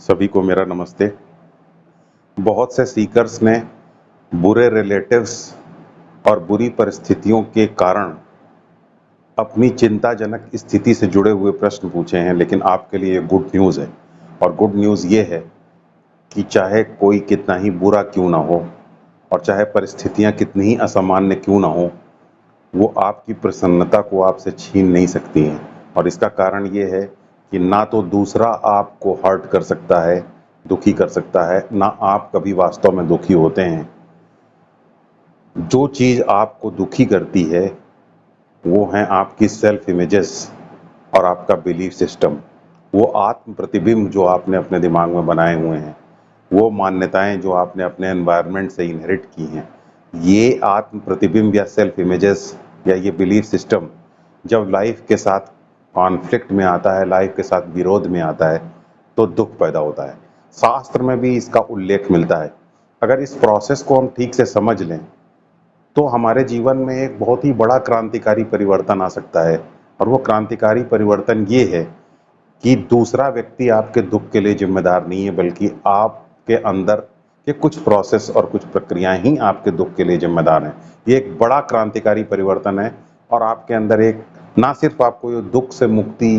सभी को मेरा नमस्ते। बहुत से सीकर्स ने बुरे रिलेटिव्स और बुरी परिस्थितियों के कारण अपनी चिंताजनक स्थिति से जुड़े हुए प्रश्न पूछे हैं, लेकिन आपके लिए गुड न्यूज़ है। और गुड न्यूज़ ये है कि चाहे कोई कितना ही बुरा क्यों ना हो और चाहे परिस्थितियां कितनी ही असामान्य क्यों ना हो, वो आपकी प्रसन्नता को आपसे छीन नहीं सकती हैं। और इसका कारण ये है कि ना तो दूसरा आपको हर्ट कर सकता है, दुखी कर सकता है, ना आप कभी वास्तव में दुखी होते हैं। जो चीज़ आपको दुखी करती है वो हैं आपकी सेल्फ इमेजेस और आपका बिलीफ सिस्टम। वो आत्म प्रतिबिंब जो आपने अपने दिमाग में बनाए हुए हैं, वो मान्यताएं जो आपने अपने एनवायरनमेंट से इनहेरिट की हैं, ये आत्म प्रतिबिंब या सेल्फ इमेजेस या ये बिलीफ सिस्टम जब लाइफ के साथ कॉन्फ्लिक्ट में आता है, लाइफ के साथ विरोध में आता है, तो दुख पैदा होता है। शास्त्र में भी इसका उल्लेख मिलता है। अगर इस प्रोसेस को हम ठीक से समझ लें तो हमारे जीवन में एक बहुत ही बड़ा क्रांतिकारी परिवर्तन आ सकता है। और वो क्रांतिकारी परिवर्तन ये है कि दूसरा व्यक्ति आपके दुख के लिए जिम्मेदार नहीं है, बल्कि आपके अंदर के कुछ प्रोसेस और कुछ प्रक्रियाएं ही आपके दुख के लिए जिम्मेदार हैं। ये एक बड़ा क्रांतिकारी परिवर्तन है और आपके अंदर एक ना सिर्फ आपको ये दुख से मुक्ति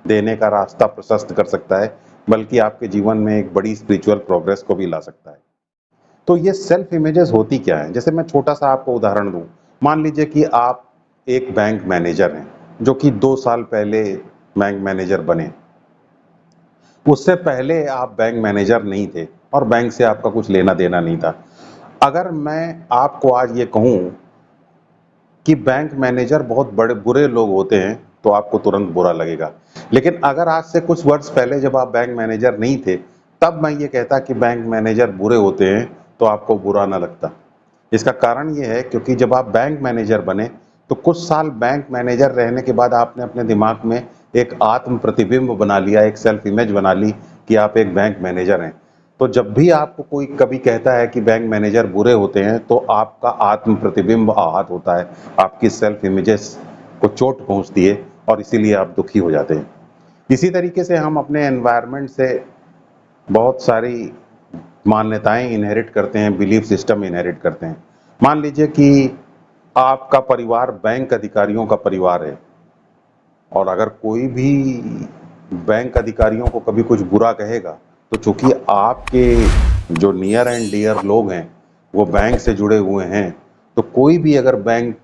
देने का रास्ता प्रशस्त कर सकता है, बल्कि आपके जीवन में एक बड़ी स्पिरिचुअल प्रोग्रेस को भी ला सकता है। तो ये सेल्फ इमेजेस होती क्या है? जैसे मैं छोटा सा आपको उदाहरण दूं। मान लीजिए कि आप एक बैंक मैनेजर हैं जो कि 2 साल पहले बैंक मैनेजर बने। उससे पहले आप बैंक मैनेजर नहीं थे और बैंक से आपका कुछ लेना देना नहीं था। अगर मैं आपको आज ये कहूं कि बैंक मैनेजर बहुत बड़े बुरे लोग होते हैं तो आपको तुरंत बुरा लगेगा। लेकिन अगर आज से कुछ वर्ष पहले जब आप बैंक मैनेजर नहीं थे, तब मैं ये कहता कि बैंक मैनेजर बुरे होते हैं, तो आपको बुरा ना लगता। इसका कारण ये है क्योंकि जब आप बैंक मैनेजर बने तो कुछ साल बैंक मैनेजर रहने के बाद आपने अपने दिमाग में एक आत्म प्रतिबिंब बना लिया, एक सेल्फ इमेज बना ली कि आप एक बैंक मैनेजर हैं। तो जब भी आपको कोई कभी कहता है कि बैंक मैनेजर बुरे होते हैं, तो आपका आत्म प्रतिबिंब आहत होता है, आपकी सेल्फ इमेजेस को चोट पहुंचती है और इसीलिए आप दुखी हो जाते हैं। इसी तरीके से हम अपने एनवायरनमेंट से बहुत सारी मान्यताएं इनहेरिट करते हैं, बिलीफ सिस्टम इनहेरिट करते हैं। मान लीजिए कि आपका परिवार बैंक अधिकारियों का परिवार है और अगर कोई भी बैंक अधिकारियों को कभी कुछ बुरा कहेगा, तो चूंकि आपके जो नियर एंड डियर लोग हैं वो बैंक से जुड़े हुए हैं, तो कोई भी अगर बैंक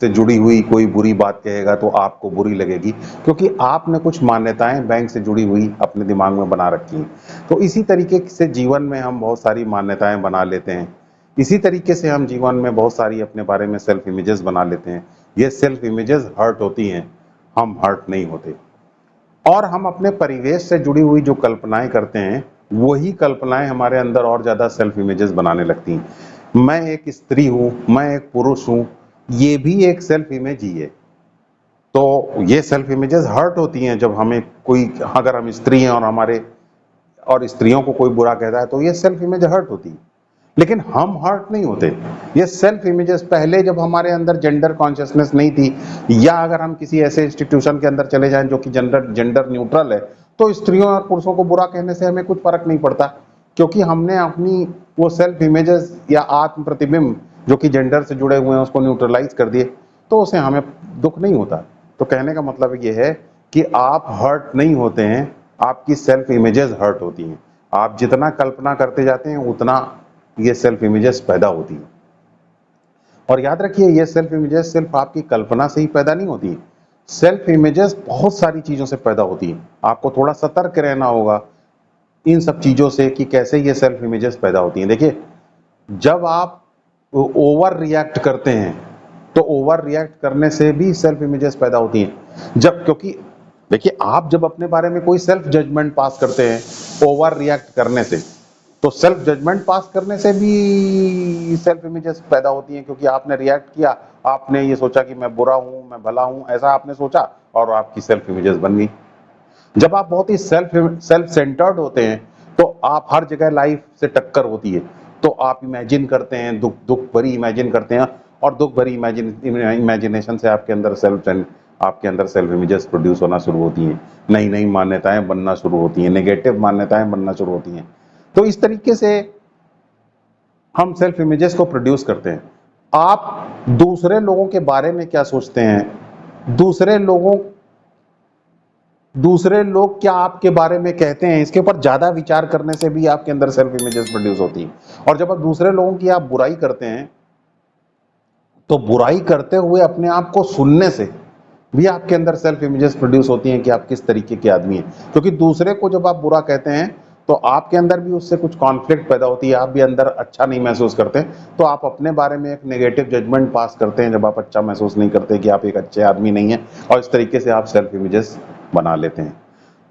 से जुड़ी हुई कोई बुरी बात कहेगा तो आपको बुरी लगेगी, क्योंकि आपने कुछ मान्यताएं बैंक से जुड़ी हुई अपने दिमाग में बना रखी हैं। तो इसी तरीके से जीवन में हम बहुत सारी मान्यताएं बना लेते हैं। इसी तरीके से हम जीवन में बहुत सारी अपने बारे में सेल्फ इमेजेस बना लेते हैं। ये सेल्फ इमेजेस हर्ट होती हैं, हम हर्ट नहीं होते। और हम अपने परिवेश से जुड़ी हुई जो कल्पनाएं करते हैं, वही कल्पनाएं हमारे अंदर और ज्यादा सेल्फ इमेजेस बनाने लगती हैं। मैं एक स्त्री हूं, मैं एक पुरुष हूं, ये भी एक सेल्फ इमेज ही है। तो ये सेल्फ इमेजेस हर्ट होती हैं जब हमें कोई, अगर हम स्त्री हैं और हमारे और स्त्रियों को कोई बुरा कहता है, तो ये सेल्फ इमेज हर्ट होती है। लेकिन हम हर्ट नहीं होते। ये सेल्फ इमेजेस पहले जब हमारे अंदर जेंडर कॉन्शियसनेस नहीं थी, या अगर हम किसी ऐसे इंस्टीट्यूशन के अंदर चले जाएं जो कि जेंडर जेंडर न्यूट्रल है, तो स्त्रियों और पुरुषों को बुरा कहने से हमें कुछ फर्क नहीं पड़ता, क्योंकि हमने अपनी वो सेल्फ इमेजेस या आत्म प्रतिबिंब जो कि जेंडर से जुड़े हुए हैं उसको न्यूट्रलाइज कर दिए, तो उसे हमें दुख नहीं होता। तो कहने का मतलब ये है कि आप हर्ट नहीं होते हैं, आपकी सेल्फ इमेजेस हर्ट होती हैं। आप जितना कल्पना करते जाते हैं उतना ये सेल्फ इमेजेस पैदा होती हैं। और याद रखिए, ये सेल्फ इमेजेस सिर्फ आपकी कल्पना से ही पैदा नहीं होती। सेल्फ इमेजेस बहुत सारी चीजों से पैदा होती हैं। आपको थोड़ा सतर्क रहना होगा इन सब चीजों से कि कैसे ये सेल्फ इमेजेस पैदा होती हैं। देखिए, जब आप ओवर रिएक्ट करते हैं तो ओवर रिएक्ट करने से भी सेल्फ इमेजेस पैदा होती हैं। जब, क्योंकि देखिए, आप जब अपने बारे में कोई सेल्फ जजमेंट पास करते हैं ओवर रिएक्ट करने से, तो सेल्फ जजमेंट पास करने से भी सेल्फ इमेजेस पैदा होती हैं, क्योंकि आपने रिएक्ट किया, आपने ये सोचा कि मैं बुरा हूं, मैं भला हूं, ऐसा आपने सोचा और आपकी सेल्फ इमेजेस बन गई। जब आप बहुत ही सेल्फ सेंटर्ड होते हैं तो आप हर जगह लाइफ से टक्कर होती है, तो आप इमेजिन करते हैं, दुख दुख भरी इमेजिन करते हैं, और दुख भरी इमेजिनेशन से आपके अंदर आपके अंदर सेल्फ इमेजेस प्रोड्यूस होना शुरू होती हैं, नई नई मान्यताएं बनना शुरू होती हैं, नेगेटिव मान्यताएं बनना शुरू होती हैं। तो इस तरीके से हम सेल्फ इमेजेस को प्रोड्यूस करते हैं। आप दूसरे लोगों के बारे में क्या सोचते हैं, दूसरे लोग क्या आपके बारे में कहते हैं, इसके ऊपर ज्यादा विचार करने से भी आपके अंदर सेल्फ इमेजेस प्रोड्यूस होती हैं। और जब आप दूसरे लोगों की आप बुराई करते हैं, तो बुराई करते हुए अपने आप को सुनने से भी आपके अंदर सेल्फ इमेजेस प्रोड्यूस होती हैं कि आप किस तरीके के आदमी हैं। क्योंकि दूसरे को जब आप बुरा कहते हैं तो आपके अंदर भी उससे कुछ कॉन्फ्लिक्ट पैदा होती है, आप भी अंदर अच्छा नहीं महसूस करते, तो आप अपने बारे में एक नेगेटिव जजमेंट पास करते हैं जब आप अच्छा महसूस नहीं करते कि आप एक अच्छे आदमी नहीं हैं, और इस तरीके से आप सेल्फ इमेजेस बना लेते हैं।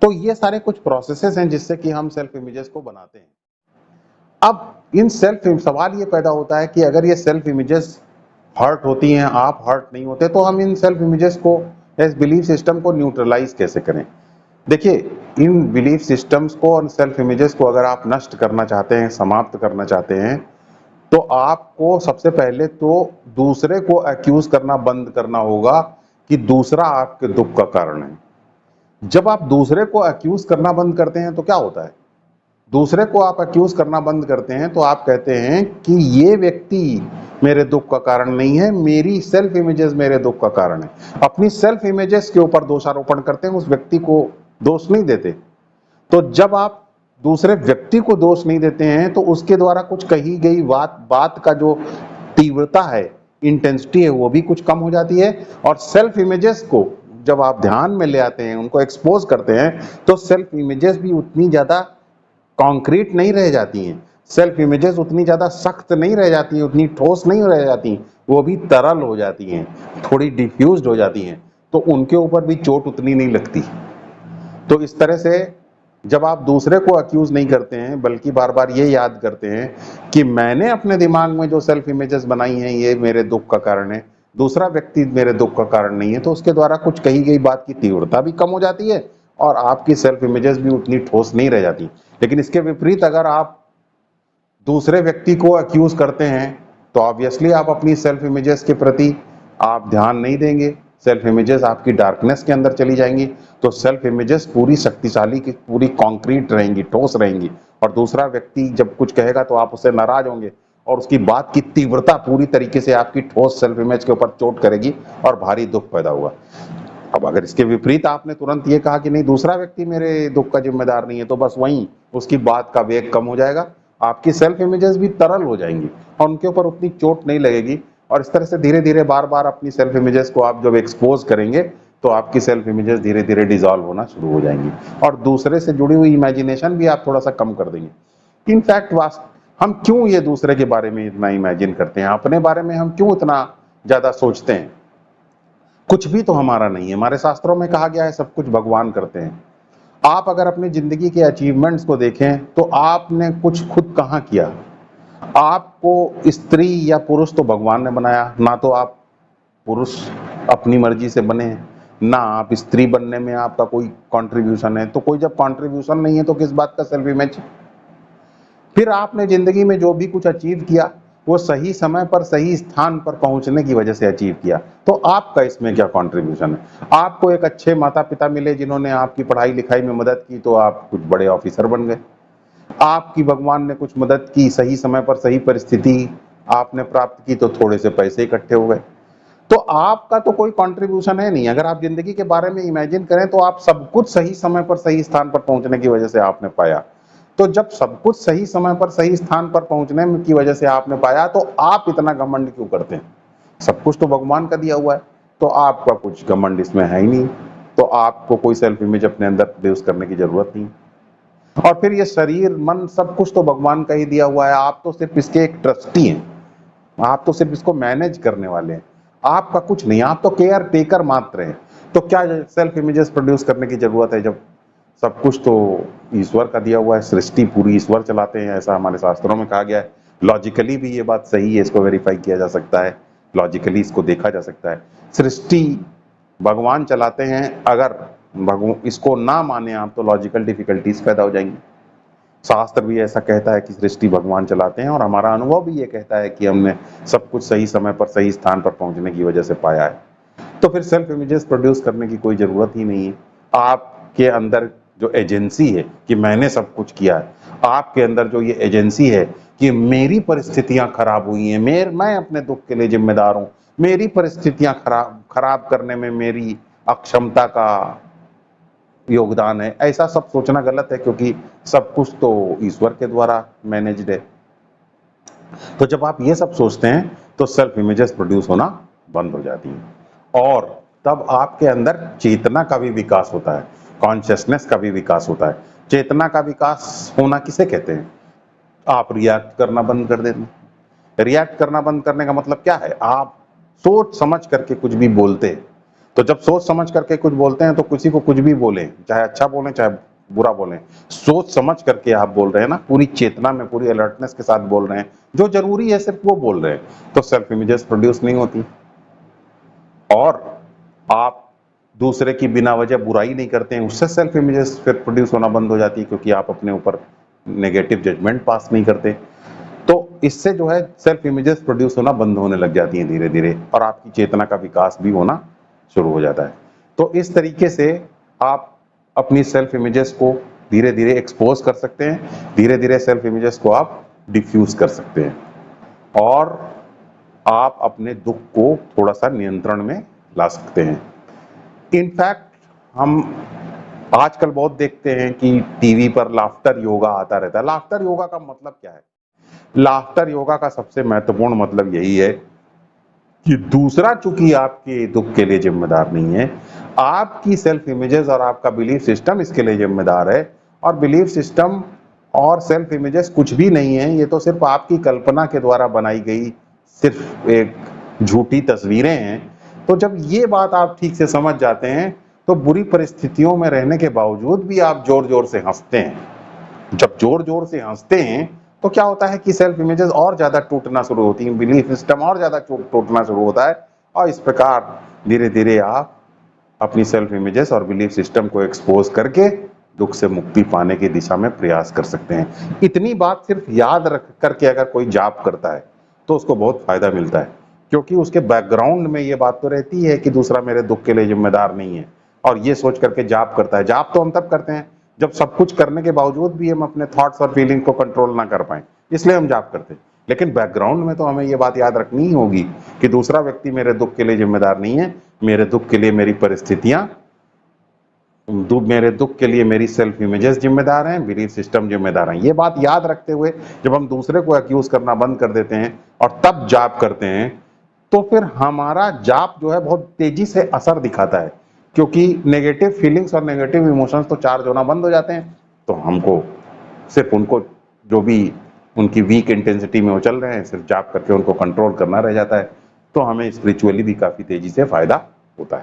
तो ये सारे कुछ प्रोसेसेस हैं जिससे कि हम सेल्फ इमेजेस को बनाते हैं। अब इन सवाल ये पैदा होता है कि अगर ये सेल्फ इमेजेस हर्ट होती हैं, आप हर्ट नहीं होते, तो हम इन सेल्फ इमेजेस को, इस बिलीफ सिस्टम को न्यूट्रलाइज कैसे करें। देखिए, इन बिलीफ सिस्टम्स को और सेल्फ इमेजेस को अगर आप नष्ट करना चाहते हैं, समाप्त करना चाहते हैं, तो आपको सबसे पहले तो दूसरे को एक्यूज करना बंद करना होगा कि दूसरा आपके दुख का कारण है। जब आप दूसरे को एक्यूज करना बंद करते हैं तो क्या होता है, दूसरे को आप अक्यूज करना बंद करते हैं तो आप कहते हैं कि ये व्यक्ति मेरे दुख का कारण नहीं है, मेरी सेल्फ इमेजेस मेरे दुख का कारण है। अपनी सेल्फ इमेजेस के ऊपर दोषारोपण करते हैं, उस व्यक्ति को दोष नहीं देते। तो जब आप दूसरे व्यक्ति को दोष नहीं देते हैं तो उसके द्वारा कुछ कही गई बात का जो तीव्रता है, इंटेंसिटी है, वो भी कुछ कम हो जाती है। और सेल्फ इमेजेस को जब आप ध्यान में ले आते हैं, उनको एक्सपोज करते हैं, तो सेल्फ इमेजेस भी उतनी ज्यादा कॉन्क्रीट नहीं रह जाती हैं, सेल्फ इमेजेस उतनी ज्यादा सख्त नहीं रह जाती हैं, उतनी ठोस नहीं रह जाती, वो भी तरल हो जाती हैं, थोड़ी डिफ्यूज्ड हो जाती हैं, तो उनके ऊपर भी चोट उतनी नहीं लगती। तो इस तरह से जब आप दूसरे को अक्यूज नहीं करते हैं, बल्कि बार बार ये याद करते हैं कि मैंने अपने दिमाग में जो सेल्फ इमेजेस बनाई हैं ये मेरे दुख का कारण है, दूसरा व्यक्ति मेरे दुख का कारण नहीं है, तो उसके द्वारा कुछ कही गई बात की तीव्रता भी कम हो जाती है और आपकी सेल्फ इमेजेस भी उतनी ठोस नहीं रह जाती। लेकिन इसके विपरीत अगर आप दूसरे व्यक्ति को अक्यूज करते हैं तो ऑब्वियसली आप अपनी सेल्फ इमेजेस के प्रति आप ध्यान नहीं देंगे, सेल्फ इमेजेस आपकी डार्कनेस के अंदर चली जाएंगी। तो सेल्फ इमेजेस पूरी शक्तिशाली की पूरी कॉन्क्रीट रहेंगी, ठोस रहेंगी, और दूसरा व्यक्ति जब कुछ कहेगा तो आप उससे नाराज होंगे और उसकी बात की तीव्रता पूरी तरीके से आपकी ठोस सेल्फ इमेज के ऊपर चोट करेगी और भारी दुख पैदा हुआ। अब अगर इसके विपरीत आपने तुरंत ये कहा कि नहीं, दूसरा व्यक्ति मेरे दुख का जिम्मेदार नहीं है, तो बस वहीं उसकी बात का वेग कम हो जाएगा, आपकी सेल्फ इमेजेस भी तरल हो जाएंगी और उनके ऊपर उतनी चोट नहीं लगेगी। और इस तरह से धीरे धीरे बार बार अपनी सेल्फ इमेजेस को आप जब एक्सपोज करेंगे तो आपकी सेल्फ इमेजेस धीरे धीरे डिसॉल्व होना शुरू हो जाएंगी और दूसरे से जुड़ी हुई इमेजिनेशन भी आप थोड़ा सा कम कर देंगे। इनफैक्ट हम क्यों ये दूसरे के बारे में इतना इमेजिन करते हैं, अपने बारे में हम क्यों इतना ज्यादा सोचते हैं? कुछ भी तो हमारा नहीं है। हमारे शास्त्रों में कहा गया है सब कुछ भगवान करते हैं। आप अगर अपनी जिंदगी के अचीवमेंट्स को देखें तो आपने कुछ खुद कहाँ किया? आपको स्त्री या पुरुष तो भगवान ने बनाया, ना तो आप पुरुष अपनी मर्जी से बने हैं, ना आप स्त्री बनने में आपका कोई कंट्रीब्यूशन है। तो कोई जब कंट्रीब्यूशन नहीं है तो किस बात का सेल्फ इमेज? फिर आपने जिंदगी में जो भी कुछ अचीव किया वो सही समय पर सही स्थान पर पहुंचने की वजह से अचीव किया, तो आपका इसमें क्या कंट्रीब्यूशन है? आपको एक अच्छे माता पिता मिले जिन्होंने आपकी पढ़ाई लिखाई में मदद की, तो आप कुछ बड़े ऑफिसर बन गए। आपकी भगवान ने कुछ मदद की, सही समय पर सही परिस्थिति आपने प्राप्त की, तो थोड़े से पैसे इकट्ठे हो गए। तो आपका तो कोई कंट्रीब्यूशन है नहीं। अगर आप जिंदगी के बारे में इमेजिन करें तो आप सब कुछ सही समय पर सही स्थान पर पहुंचने की वजह से आपने पाया। तो जब सब कुछ सही समय पर सही स्थान पर पहुंचने की वजह से आपने पाया, तो आप इतना घमंड क्यों करते हैं? सब कुछ तो भगवान का दिया हुआ है, तो आपका कुछ घमंड इसमें है ही नहीं, तो आपको कोई सेल्फ इमेज अपने अंदर प्रोड्यूस करने की जरूरत नहीं। और फिर ये शरीर मन सब कुछ तो भगवान का ही दिया हुआ है, आप तो सिर्फ इसके एक ट्रस्टी हैं, आप तो सिर्फ इसको मैनेज करने वाले हैं, आपका कुछ नहीं, आप तो केयर टेकर मात्र हैं। तो क्या सेल्फ इमेजेस प्रोड्यूस करने की जरूरत है जब सब कुछ तो ईश्वर का दिया हुआ है? सृष्टि पूरी ईश्वर चलाते हैं, ऐसा हमारे शास्त्रों में कहा गया है। लॉजिकली भी ये बात सही है, इसको वेरीफाई किया जा सकता है, लॉजिकली इसको देखा जा सकता है। सृष्टि भगवान चलाते हैं, अगर इसको ना माने आप तो लॉजिकल डिफिकल्टीज पैदा हो जाएंगी। शास्त्र भी ऐसा कहता है कि सृष्टि भगवान चलाते हैं और हमारा अनुभव भी ये कहता है कि हमने सब कुछ सही समय पर सही स्थान पर पहुंचने की वजह से पाया है। तो फिर सेल्फ इमेजेस प्रोड्यूस करने की कोई ज़रूरत ही नहीं है। आपके अंदर जो एजेंसी है कि मैंने सब कुछ किया है, आपके अंदर जो ये एजेंसी है कि मेरी परिस्थितियाँ खराब हुई हैं, मैं अपने दुःख के लिए ज़िम्मेदार हूँ, मेरी परिस्थितियाँ खराब करने में मेरी अक्षमता का योगदान है, ऐसा सब सोचना गलत है क्योंकि सब कुछ तो ईश्वर के द्वारा मैनेज्ड है। तो जब आप ये सब सोचते हैं तो सेल्फ इमेजेस प्रोड्यूस होना बंद हो जाती हैं और तब आपके अंदर चेतना का भी विकास होता है, कॉन्शियसनेस का भी विकास होता है। चेतना का विकास होना किसे कहते हैं? आप रिएक्ट करना बंद कर देते हैं। रिएक्ट करना बंद करने का मतलब क्या है? आप सोच समझ करके कुछ भी बोलते हैं। तो जब सोच समझ करके कुछ बोलते हैं तो किसी को कुछ भी बोलें, चाहे अच्छा बोलें चाहे बुरा बोलें, सोच समझ करके आप बोल रहे हैं ना, पूरी चेतना में पूरी अलर्टनेस के साथ बोल रहे हैं, जो जरूरी है सिर्फ वो बोल रहे हैं, तो सेल्फ इमेजेस प्रोड्यूस नहीं होती। और आप दूसरे की बिना वजह बुराई नहीं करते हैं, उससे सेल्फ इमेजेस फिर प्रोड्यूस होना बंद हो जाती है क्योंकि आप अपने ऊपर नेगेटिव जजमेंट पास नहीं करते। तो इससे जो है सेल्फ इमेजेस प्रोड्यूस होना बंद होने लग जाती हैं धीरे धीरे और आपकी चेतना का विकास भी होना शुरू हो जाता है। तो इस तरीके से आप अपनी सेल्फ इमेजेस को धीरे धीरे एक्सपोज कर सकते हैं, धीरे धीरे सेल्फ इमेजेस को आप डिफ्यूज कर सकते हैं और आप अपने दुख को थोड़ा सा नियंत्रण में ला सकते हैं। इनफैक्ट हम आजकल बहुत देखते हैं कि टीवी पर लाफ्टर योगा आता रहता है। लाफ्टर योगा का मतलब क्या है? लाफ्टर योगा का सबसे महत्वपूर्ण मतलब यही है कि दूसरा चूंकि आपके दुख के लिए जिम्मेदार नहीं है, आपकी सेल्फ इमेजेस और आपका बिलीफ सिस्टम इसके लिए जिम्मेदार है। और बिलीफ सिस्टम और सेल्फ इमेजेस कुछ भी नहीं है, ये तो सिर्फ आपकी कल्पना के द्वारा बनाई गई सिर्फ एक झूठी तस्वीरें हैं। तो जब ये बात आप ठीक से समझ जाते हैं तो बुरी परिस्थितियों में रहने के बावजूद भी आप जोर जोर से हंसते हैं। जब जोर जोर से हंसते हैं तो क्या होता है कि सेल्फ इमेजेस और ज्यादा टूटना शुरू होती हैं, बिलीफ सिस्टम और ज्यादा टूटना शुरू होता है और इस प्रकार धीरे धीरे आप अपनी सेल्फ इमेजेस और बिलीफ सिस्टम को एक्सपोज करके दुख से मुक्ति पाने की दिशा में प्रयास कर सकते हैं। इतनी बात सिर्फ याद रख करके अगर कोई जाप करता है तो उसको बहुत फायदा मिलता है क्योंकि उसके बैकग्राउंड में ये बात तो रहती है कि दूसरा मेरे दुख के लिए जिम्मेदार नहीं है और ये सोच करके जाप करता है। जाप तो हम तब करते हैं जब सब कुछ करने के बावजूद भी हम अपने थॉट्स और फीलिंग को कंट्रोल ना कर पाए, इसलिए हम जाप करते हैं। लेकिन बैकग्राउंड में तो हमें ये बात याद रखनी ही होगी कि दूसरा व्यक्ति मेरे दुख के लिए जिम्मेदार नहीं है, मेरे दुख के लिए मेरी परिस्थितियां, मेरे दुख के लिए मेरी सेल्फ इमेजेस जिम्मेदार हैं, बिलीफ सिस्टम जिम्मेदार हैं। ये बात याद रखते हुए जब हम दूसरे को एक्यूज करना बंद कर देते हैं और तब जाप करते हैं तो फिर हमारा जाप जो है बहुत तेजी से असर दिखाता है क्योंकि नेगेटिव फीलिंग्स और नेगेटिव इमोशंस तो चार्ज होना बंद हो जाते हैं। तो हमको सिर्फ उनको जो भी उनकी वीक इंटेंसिटी में वो चल रहे हैं सिर्फ जाप करके उनको कंट्रोल करना रह जाता है। तो हमें स्पिरिचुअली भी काफी तेजी से फायदा होता है।